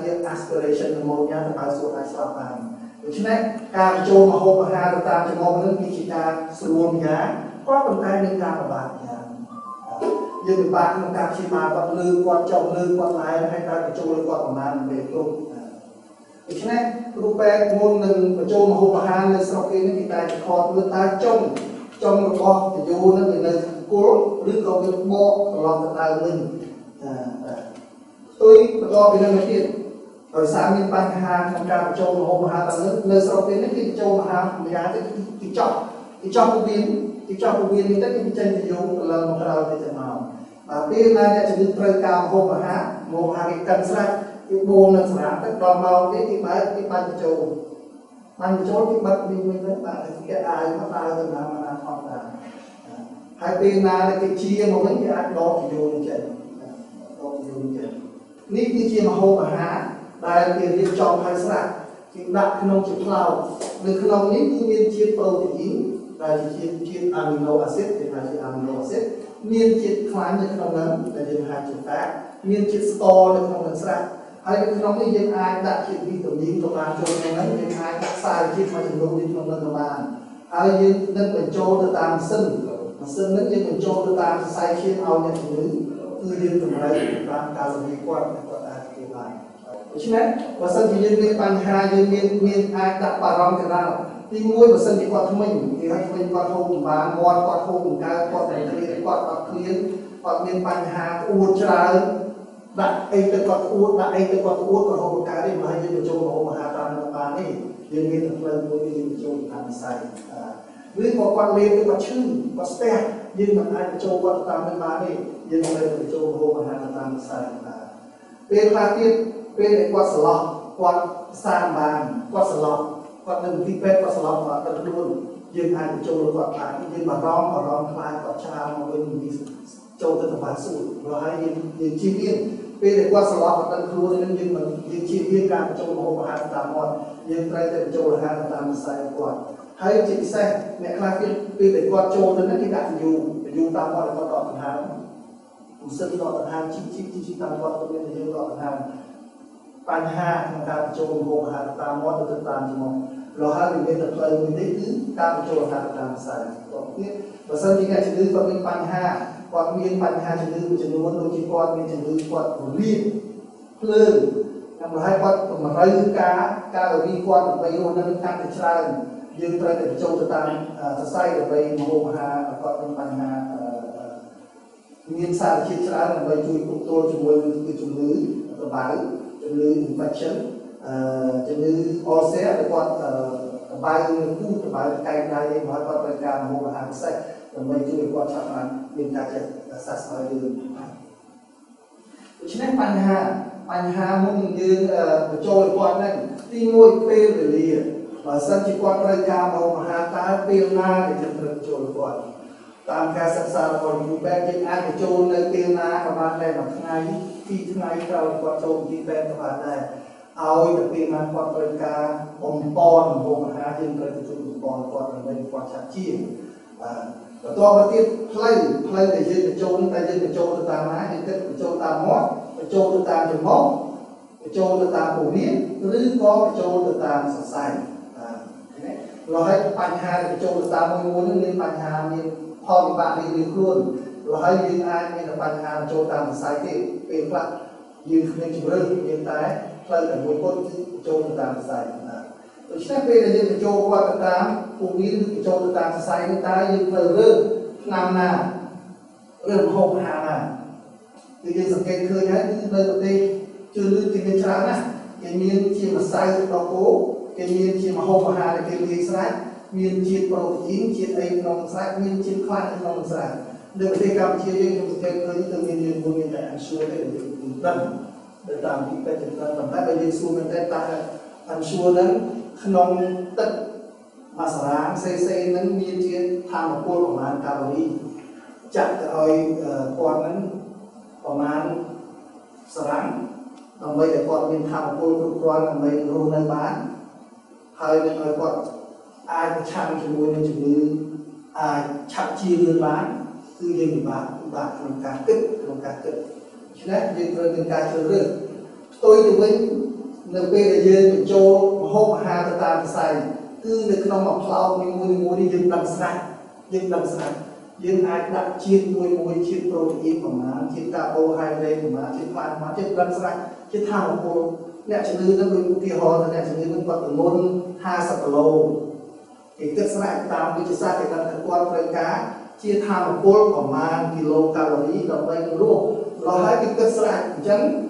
ជា aspiration របស់ញ៉ាំទៅឲ្យសួរអាចស្ដាប់បានដូច្នេះការចូលមកហូបអាហារទៅតាមចំណងនឹងគឺជាការស្រួលយ៉ាងក៏ប៉ុន្តែមានការពិបាកយ៉ាងយើងពិបាកក្នុងការព្យាបាលគាត់លើគាត់ចុះលើគាត់ឡើងហើយការបញ្ចូលគាត់ប្រមាណពេលគ្រប់ដូច្នេះគ្រូពេទ្យមុននឹងបញ្ចូលមកហូបអាហារនៅស្រុកគេនេះគេតែខកមើលតើចុងរបស់តយោនឹងវានៅគល់ឬក៏វាបកត្រឡប់ទៅដើមវិញផ្ទុយបន្តពីនឹងទៀតដោយសារមានបញ្ហាក្នុងការបញ្ចូលម្ហូបអាហារទាំងនេះនៅស្រុកគេនេះគេបញ្ចូលអាហារម្យ៉ាងទៅទីចប់ពោះវៀននេះទៅគេចេញទៅយកទៅឡើងមកក្រៅទៅទៅមកបាទពេលណាអ្នកជំងឺត្រូវការម្ហូបអាហារគេកាន់ស្រេចគេបួងនៅសម្រាប់ទឹកដល់ម៉ោងទៀតគេបាច់បញ្ចូលគេបាត់វិញទៅបាទគេអាយមកដើរទៅណាធម្មតាហើយពេលណាគេជាមកវិញគេអាចដកទៅយកចេញនេះគឺជាម្ហូបអាហារដែលគេរៀបចំឲ្យស្រាប់គេដាក់ក្នុងជាផ្លោកនៅក្នុងនេះគឺមានជាតិប្រូតេអ៊ីនដែលជាជាតិអាមីណូអាស៊ីតគេហៅជាអាមីណូអាស៊ីតមានជាតិខ្លាញ់នៅក្នុងនោះដែលយើងហៅជាតាមានជាតិស្ករនៅក្នុងនោះស្រាប់ហើយនៅក្នុងនេះយើងអាចដាក់ជាតិវីតាមីនទៅបានចូលក្នុងនោះយើងអាចដាក់សារជាតិមួយចំនួននៅក្នុងនោះបានហើយយើងនឹងបញ្ចូលទៅតាមម៉ាស៊ីននេះយើងបញ្ចូលទៅតាមសរសៃឈាមឲ្យអ្នកជំងឺគឺយើងតម្រូវតាមការសម្ភារគាត់អាចធ្វើបានដូច្នេះបើសិនជាយើងមានបញ្ហាយើងមានអាចដាក់បារម្ភទៅដល់ទីមួយបើសិនជាគាត់ថ្មិញគេឲ្យថ្មិញគាត់ហូបមិនបានមាត់គាត់ហូបមិនកើតគាត់តែគ្លៀនគាត់អត់គ្លៀនគាត់មានបញ្ហាក្អួតច្រើនដាក់អីទៅគាត់ក្អួតគាត់ហូបមិនកើតទេមកឲ្យយើងបញ្ចូលម្ហូបអាហារតាមបាននេះយើងមានផ្លូវមួយយើងបញ្ចូលតាមវិស័យឬក៏គាត់លេងទៅគាត់ឈឺគាត់ស្ទះយើងមិនអាចបញ្ចូលគាត់តាមនឹងបានទេយើងត្រូវបញ្ចូលម្ហូបអាហារតាមវិស័យពេលខ្លះទៀតពេលគាត់ស្លោះគាត់សាមបានគាត់ស្លោះគាត់នៅទីពេទ្យគាត់ស្លោះគាត់ទៅខ្លួនយើងអាចបញ្ចូលគាត់បានយើងបារម្ភខ្លាចគាត់ឆ្លងមកវិញចូលទៅបាសួរព្រោះហើយយើងជៀសវាងពេលគាត់ស្លោះគាត់ទៅខ្លួននឹងយើងជៀសវាងការបញ្ចូលម្ហូបអាហារតាមមាត់យើងត្រូវតែបញ្ចូលអាហារតាមវិស័យគាត់ហើយជាពិសេសអ្នកខ្លះទៀតពេលគាត់ចូលទៅហ្នឹងគេដាក់យូតាមមាត់គាត់ដកដង្ហើមមិនសិនដកដង្ហើមជីតាមមាត់ទៅមានយើងដកដង្ហើមបញ្ហាក្នុងការបញ្ចូលម្ហូបអាហារតាមមាត់ទៅតាមច្រមុះរហូតមានតែផ្លូវមួយនេះគឺការបញ្ចូលអាហារតាមខ្សែទៀតបើសិនជាអ្នកជំងឺគាត់មានបញ្ហាជំងឺមួយចំនួនដូចជាគាត់មានជំងឺគាត់រលាកភ្លើងតាមរហ័យគាត់តម្រូវការរវីគាត់ដើម្បីរស់នៅកាន់តែច្រើនយើងត្រូវតែបញ្ចូលទៅតាមសរសៃដើម្បីម្ហូបអាហារគាត់មានបញ្ហាមានសារជាតិច្រើនដើម្បីជួយគ្រប់គ្រងជាមួយនឹងជំងឺរបៅជំងឺ infection ជំងឺ ulcer ដែលគាត់របៅនឹងគូរបៅកែងដៃឲ្យគាត់ត្រូវការម្ហូបអាហារពិសេសដើម្បីជួយគាត់ចាប់បានមានការចេះសះស្បើយយើងដូច្នេះបញ្ហាមុនយើងបញ្ចូលគាត់ហ្នឹងទី1ពេលវេលាបើសិនជាគាត់ត្រូវការម្ហូបអាហារតើពេលណាដែលយើងត្រូវចូលគាត់តាមការសិក្សារបស់គ្រូពេទ្យយើងអាចបញ្ចូលនៅពេលណាក៏បានដែរមួយថ្ងៃ2ថ្ងៃក្រោយគាត់ចូលទីពេទ្យក៏បានដែរឲ្យទៅពេលណាគាត់ត្រូវការបំពន់ម្ហូបអាហារយើងត្រូវទទួលបំពន់គាត់ដើម្បីគាត់ឆាប់ជាបន្តមកទៀតផ្លូវដែលយើងបញ្ចូលតែយើងបញ្ចូលទៅតាមណាយើងគិតបញ្ចូលតាមមាត់បញ្ចូលទៅតាមច្រមុះបញ្ចូលទៅតាមពោះវៀនឬក៏បញ្ចូលទៅតាមសរសៃរហូតបញ្ហាបញ្ចូលទៅតាមមួយនឹងមានបញ្ហាមានផលវិបាករៀងៗខ្លួនរហូតយើងអាចមានបញ្ហាចូលតាមសរសៃទេពេលខ្លះយើងគ្មានជំរឿនយើងតែផ្លូវតែមួយគត់គឺចូលទៅតាមសរសៃដូច្នេះពេលដែលយើងបញ្ចូលគាត់ទៅតាមពោះវៀនឬបញ្ចូលទៅតាមសរសៃនេះតើយើងត្រូវរើសឆ្នាំណារើសម្ហូបអាហារណាគឺយើងសង្កេតឃើញហើយគឺនៅប្រទេសជឿនលឿនគេមានច្រើនណាស់គេមានជាម្សៅដកគោគេមានជាម្ហូបអាហារដែលគេលាយស្រេចមានជាតិប្រូតេអ៊ីនជាតិអីក្នុងស្រេចមានជាតិខ្លាញ់ក្នុងស្រេចនៅប្រទេសកម្ពុជាយើងសង្កេតឃើញទៅមានតែអាស៊ូទេយើងដឹងទៅតាមទីពេទ្យចឹងប៉ុន្តែបើយើងសួរមែនតើអាស៊ូហ្នឹងក្នុងទឹកមួយសារ៉ាងសេហ្នឹងមានជាតិថាមពលប្រមាណកាឡូរីចាក់ទៅឲ្យគាត់ហ្នឹងប្រមាណសារ៉ាំងដើម្បីឲ្យគាត់មានថាមពលគ្រប់គ្រាន់ដើម្បីរស់នៅបានហើយនឹងឲ្យគាត់អាចប្រឆាំងជាមួយនឹងជំងឺអាចឆាប់ជាលឿនបានគឺយើងពិបាកក្នុងការគិតដូច្នេះយើងត្រូវមានការជ្រើសរើស tôi từ bên nơi bây giờ mình cho hộp hà từ ta sai cứ được nó mặc phao mình mua đi dừng đằng sai dừng ai đặt chiết mua chiết protein của má chiết carbohydrate của má chiết plant má chiết đằng sai chiết thảo của nè chỉ như nó bên kia họ nè chỉ như bên quạt môn 50 lô thì kết sai tam cái sai thì là quan với cá chia thảo của má kilocalorie đồng đây luôn rồi hai cái kết sai chân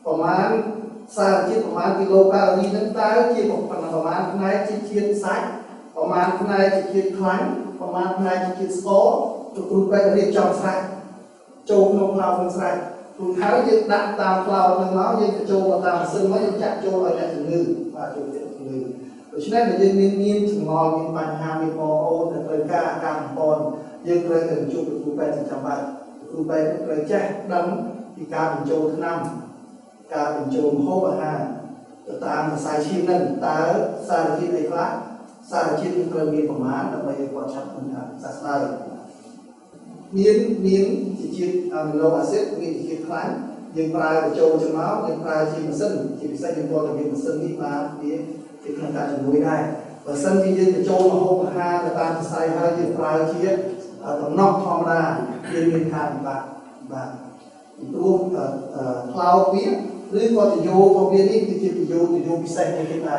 của má xa chiếc của má kilocalorie nâng ta chia một phần của má này chia sách của má này chia khoáng của má này chia số tụi tôi phải đi trong sách châu không lao không sách tụi tháo những đặt tam lao nâng nó như cái châu mà tam xương mới chặt châu ở nhà trường ngư và chủ tiệm trường ngư rồi cho nên là dân nhiên chừng ngò những bàn hà mình mò ô là trời ca càng còn dân trời gần chung tụi tôi phải chẳng vậy tụi tôi phải trời chắc đấm thì ca mình châu thứ nămการเป็นโจมโฮบะฮาตามสายชีพนั่นตาสารชีพไอ้พระสารชีพกระมีประมาณแล้วไปกว่าชัดมันสักได้miếng chỉ chiết amino acidมีchiếtคล้ายยังปลายโจมจะเมาส์ยังปลายชีมันซึ่งชีใส่ยังตัวกับยังซึ่งนี่มาที่ที่ขนาดจะมุ้ยได้แต่ซึ่งที่ยังโจมโฮบะฮาตามสายให้ยังปลายชีตรงนอกธรรมดายังมีทางแบบรูปคลาวเวียหรือก็จะโยก็เวียนี่คือจะโยพิเศษในที่ไหน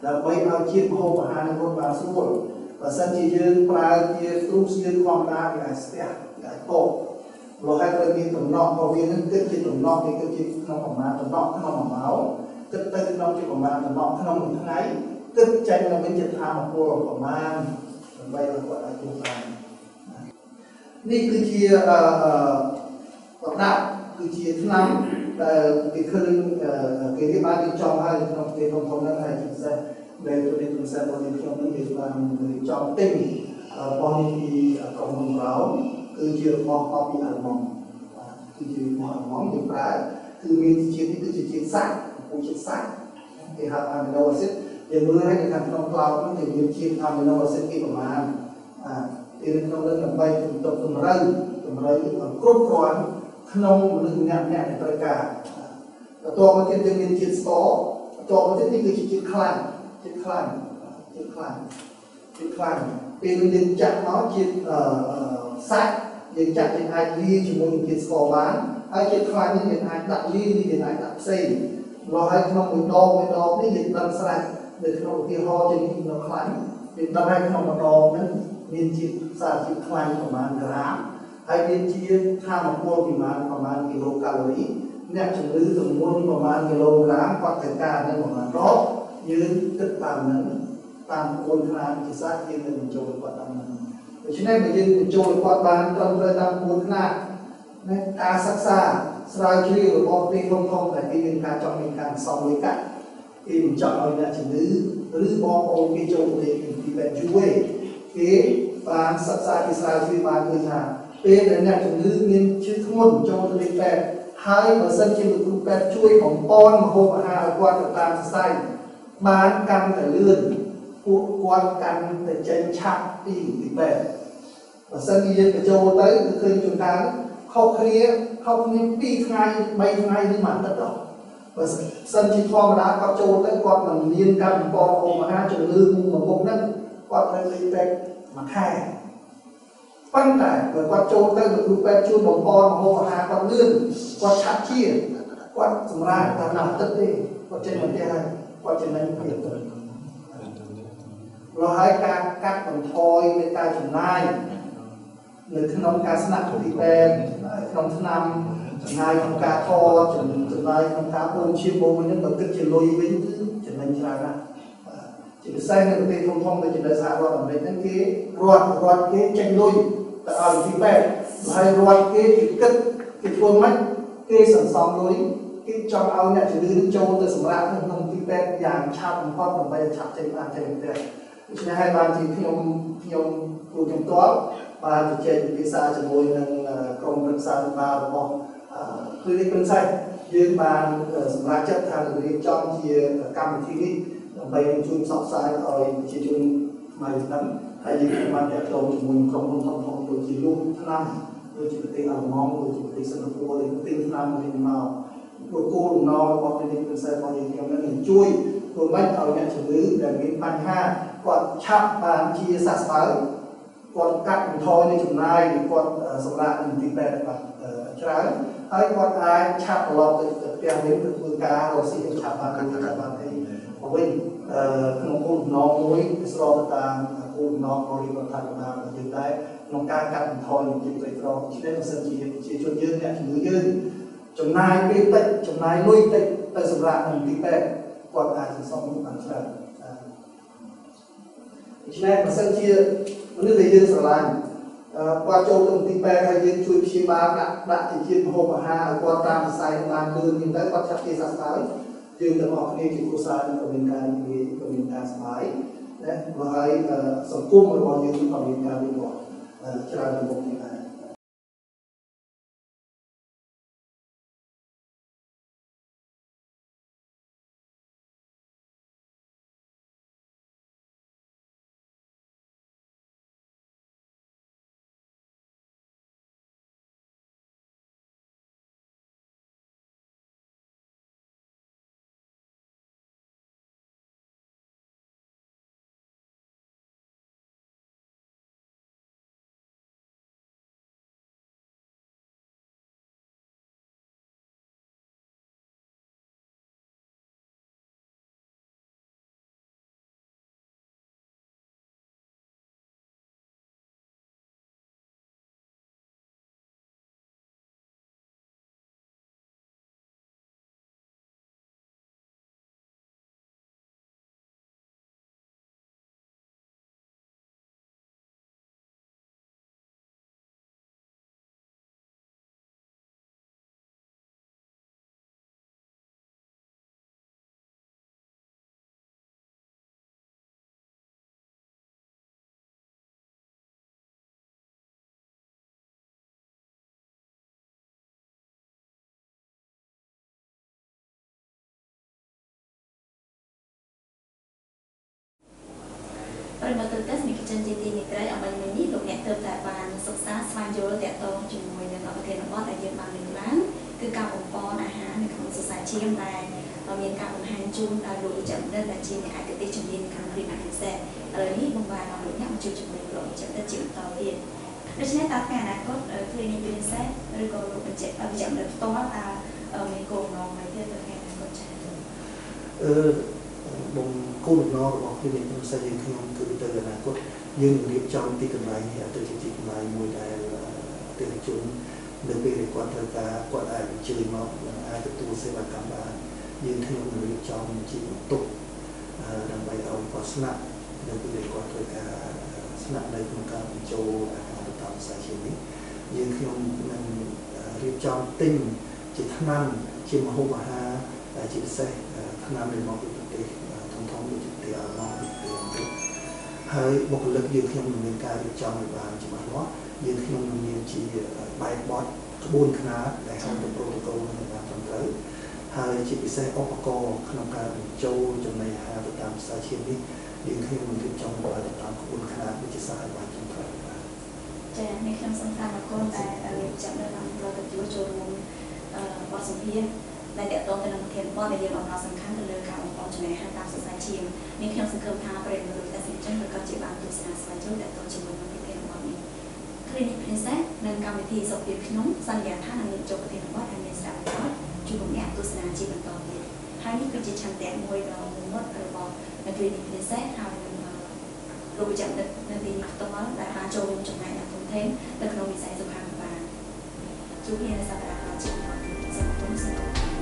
แล้วไปเอาชีพโฮบะฮาในคนบางส่วนแต่ซึ่งที่ยังปลายที่รูปยืนความดาอย่างเสียอย่างโตเราให้เรามีตรงนอกพอเวียนั่นก็คือตรงนอกนี่ก็คือขนมออกมาตรงนอกขนมออกมาก็ตั้งขนมที่ออกมาตรงนอกขนมทั้งไหนก็ใจเราเป็นจะทำของเราออกมาไปเราก็ได้ทุกอย่างนี่คือที่ประดับคือที่ทั้งนั้นcái khơi cái ba cái trong hai trong cái thông thôngนั้นhai chúng ta về tụi mình sẽ có những trong những việc làm trong tinh bao nhiêu cộng đồng báo cứ chưa có bị ảnh mỏng cứ chưa có ảnh mỏng được cái cứ mình chỉ cứ chỉ sách cũng chỉ sách thì học amino acid để mưa hay là thành trong cloud nó thì nhiều chiên amino acid khi mà thì nó không nên là bay tụm rây cốt còn không được nhẹ nhẹ tất cảตัวมันจะมีจิตสอตัวมันจะนี่คือจิตคลั่งเป็นดินจักnóจิตsáchดินจักเป็นไอรีจมูกจิตสอบ้านไอจิตคลั่งนี่เป็นไอดักรีนี่เป็นไอดักเซ่เราให้ขนมมือดองนี่จิตดันสลัดเด็กขนมที่ห่อจะมีเราคลั่งเป็นตะไคร้ขนมดองนั้นมีจิตสารจิตคลั่งประมาณกรัมไอเป็นจิตข้ามพวกประมาณกิโลแคลอรี่เนี่ยจะลื้อถึงม้วนประมาณกิโลกรัมกว่าแต่การนั้นประมาณรอบยืนตึกตามนั้นตามโคนขนาดที่สร้างยืนเป็นโจรกว่าตามนั้นเพราะฉะนั้นมันยืนเป็นโจรกว่าบานตรงเลยตามโคนขนาดนะการศึกษาสลายชีวิตหรือบอกเป็นทองแต่ที่เป็นการจองเป็นการส่องเลยกันที่มันจองเอาเนี่ยจะลื้อบอกโอเป็นโจรเลยที่เป็นช่วยที่การศึกษาที่สลายชีวิตบานคือนะเป็นเนี่ยจะลื้อเงินชื่อทั้งหมดโจรเลยแต่hai mà sân chỉ được tụi bé chuiของป้อนมาโฮบหาquanตามใส่บ้านกันแต่เลื่อนquanกันแต่เจนชักตีติดแบบmà sân đi dân cái châu tới từ khi chúng ta khôngปีไงใบไงนี่มันตัดดอกvà sân chỉ thò mà đã có châu tới quan mình liênกันป้อนโฮบหาจนลืมmàมุกนั้นquanเลยติดแบบมาแค่ปั้นแต่เกิดว่าโจรได้หรือแปลชูบปอนโมหาความเลื่อนว่าชัดเชี่ยว่าสำราญตามหนักตึ๊ดดิว่าเจนมันได้ว่าเจนนั้นเปลี่ยนตัวเราให้การกัดผลทอยในการจำนายหรือขนมการสนับสนุนแบรนด์ขนมนำนายของการทอจนนายของการโอนชิมโบมันยังแบบตึ๊ดจะลอยไปจนนั้นใช่ไหมchỉ được xây nên cái thông để chỉ được xả vào để những cái ruột cái tranh đôi ở phía bên hay ruột cái cái khuôn mắt cái sản phẩm đối cái trong áo nhà chỉ đưa châu từ sầm rạ nên không phía bên dạng chạm con còn bây giờ chạm trên bàn trên đây chỉ hai bàn thì khi ông của chúng tôi và trên cái xa chỉ ngồi nên công việc xa ba rồi cứ đi bên say dưới bàn sầm rạ chất hàng người trong thì cầm thì đi bay chung sọc sai rồi chỉ chung mày tấn hay gì mà đẹp đầu chỉ mình không thông rồi chỉ luôn năm rồi chỉตีเอามองrồi chỉตีสนุกเลยตีน้ำเลยมา ព្រោះគោលបំណងរបស់គ្លីនិក Princess របស់យើងខ្ញុំនឹងជួយធ្វើម៉េចឲ្យអ្នកជំងឺដែលមានបញ្ហាគាត់ឆាប់បានជាសះស្បើយគាត់កាត់បន្ថយនៅចំណាយគាត់សម្រាប់នឹងទីពេទ្យបានច្រើនហើយគាត់អាចឆាប់ត្រឡប់ទៅផ្ទះវិញទៅធ្វើការរកស៊ីឆាប់បានបានអីមកវិញក្នុងគោលបំណងមួយស្របទៅតាមគោលបំណងរបស់រដ្ឋាភិបាលយើងដែរក្នុងការកាត់បន្ថយជីវភាពក្រដូច្នេះបើសិនជាជនយើងអ្នកជំងឺយើងចំណាយពេលតិចចំណាយលុយតិចទៅសម្រាប់នឹងទីពេទ្យគាត់អាចសន្សំបានច្រើនដូច្នេះបើសិនជាមនុស្សដែលយើងស្រឡាញ់គាត់ចូលទៅទីពេទ្យហើយយើងជួយព្យាបាលដាក់ជាជាតិម្ហូបអាហារឲ្យគាត់តាមវិស័យតាមលឿនមានទៅគាត់ចាប់ជាសះស្បើយយើងទាំងអស់គ្នាជាគ្រួសារនឹងមានការនិយាយមានការសប្បាយណាហើយសង្គមរបស់យើងក៏មានការវិវត្តច្រើនទៅមុខនេះដែរមកទៅនេះគឺchânជាទីនេះក្រៃអ្វីមួយនេះលោកអ្នកទើបតែបានសិក្សាស្វែងយល់តាក់ទងជាមួយនឹងប្រធានបទដែលយើងបានលើកឡើងគឺការបំពន់អាហារនៅក្នុងសរសៃឈាមដែលមានការបង្ហាញជូនដល់លោកវិជ្ជបណ្ឌិតដែលជាអ្នកឯកទេសជំនាញខាងគ្រីមពិសេសឥឡូវនេះបងបានមកលោកអ្នកមកជួយជំរុញលោកវិជ្ជបណ្ឌិតជាបន្តទៀតដូច្នេះតើថ្ងៃអនាគតគ្លីនិកពិសេសឬក៏លោកវិជ្ជបណ្ឌិតផ្ទាល់មានគោលបំណងអ្វីទៀតទៅថ្ងៃអនាគតចា៎បងគោលបំណងរបស់គ្លីនិកពិសេសយើងខ្ញុំគឺទៅអនាគតយើងរៀបចំទីកន្លែងនេះទៅជាទីកន្លែងមួយដែលអតិថិជននៅពេលដែលគាត់ត្រូវការគាត់អាចអញ្ជើញមកអាចទទួលសេវាកម្មបានយើងខ្ញុំនឹងរៀបចំជាបន្ទប់ដើម្បីឲ្យគាត់ស្នាក់នៅពេលដែលគាត់ត្រូវការស្នាក់នៅក្នុងការបញ្ចូលអាហារទៅតាមវិស័យជានេះយើងខ្ញុំនឹងរៀបចំទិញជាថ្នាំជាម្ហូបអាហារជាពិសេសថ្នាំដែលមកពីប្រទេសធំៗដូចជាប្រទេសអាល្លឺម៉ង់ប្រទេសអង់គ្លេសហើយបុគ្គលិកយើងខ្ញុំនឹងមានការរៀបចំឲ្យបានច្បាស់លាស់យើងខ្ញុំនឹងមានជាបែបបទក្បួនខ្នាតដែលហៅទៅប្រូតូកូលនឹងបានត្រឹមត្រូវហើយជាពិសេសឧបករណ៍ក្នុងការបញ្ចូលចំណីអាហារទៅតាមវិស័យឈាមនេះយើងខ្ញុំនឹងរៀបចំឲ្យទៅតាមក្បួនខ្នាតវិទ្យាសាស្ត្រឲ្យបានត្រឹមត្រូវបាទចា៎នេះខ្ញុំសំខាន់អរគុណតែរៀបចំនៅក្នុងប្រតិបត្តិចូលរួមបទសម្ភាសន៍ដែលតកតងទៅនឹងប្រធានបទដែលយើងអំណរសំខាន់ទៅលើការបំពេញចំណេះតាមសរសៃឈាមនេះខ្ញុំសង្ឃឹមថាប្រិយមិត្តលោកតាសិជនប្រកាសជាបានទស្សនាស្វែងយល់តកតងជាមួយនឹងប្រធានបទនេះគ្លីនិកពិសេសនិងកម្មវិធីសុខភាពខ្ញុំសន្យាថានឹងមានចុះប្រធានបទដែលមានស្ដាប់ប្រយោជន៍ជួយលោកអ្នកទស្សនាជាបន្តទៀតហើយនេះគឺជាឆន្ទៈមួយដ៏មុតរបស់គ្លីនិកពិសេសហើយនឹងលោកវិជ្ជបណ្ឌិតនៅទីនេះផ្ទាល់ដែលបានចូលរួមចំណែកយ៉ាងធំធេងនៅក្នុងវិស័យសុខាភិបាលជួបគ្នានៅសប្តាហ៍ក្រោយសូមអរគុណ